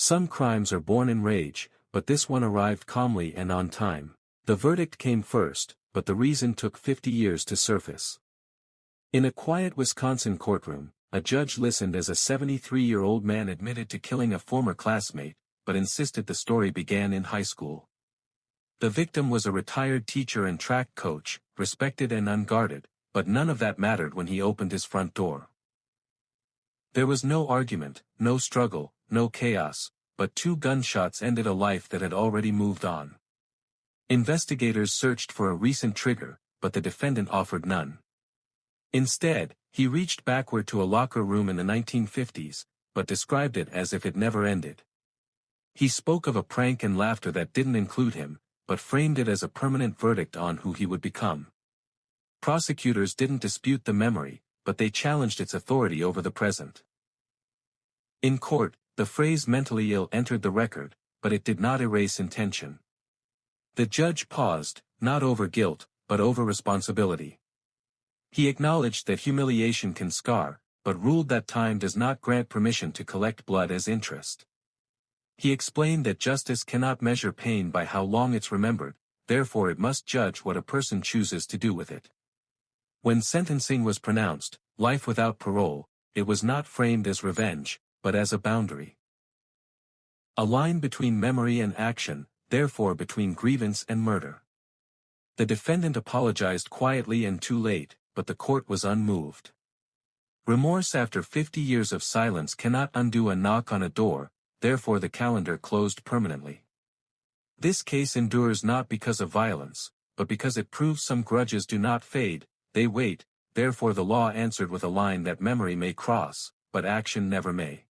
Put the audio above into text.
Some crimes are born in rage, but this one arrived calmly and on time. The verdict came first, but the reason took 50 years to surface. In a quiet Wisconsin courtroom, a judge listened as a 73-year-old man admitted to killing a former classmate, but insisted the story began in high school. The victim was a retired teacher and track coach, respected and unguarded, but none of that mattered when he opened his front door. There was no argument, no struggle, no chaos, but 2 gunshots ended a life that had already moved on. Investigators searched for a recent trigger, but the defendant offered none. Instead, he reached backward to a locker room in the 1950s, but described it as if it never ended. He spoke of a prank and laughter that didn't include him, but framed it as a permanent verdict on who he would become. Prosecutors didn't dispute the memory, but they challenged its authority over the present. In court, the phrase mentally ill entered the record, but it did not erase intention. The judge paused, not over guilt, but over responsibility. He acknowledged that humiliation can scar, but ruled that time does not grant permission to collect blood as interest. He explained that justice cannot measure pain by how long it's remembered, therefore it must judge what a person chooses to do with it. When sentencing was pronounced, life without parole, it was not framed as revenge, but as a boundary. A line between memory and action, therefore between grievance and murder. The defendant apologized quietly and too late, but the court was unmoved. Remorse after 50 years of silence cannot undo a knock on a door, therefore the calendar closed permanently. This case endures not because of violence, but because it proves some grudges do not fade, they wait, therefore the law answered with a line that memory may cross, but action never may.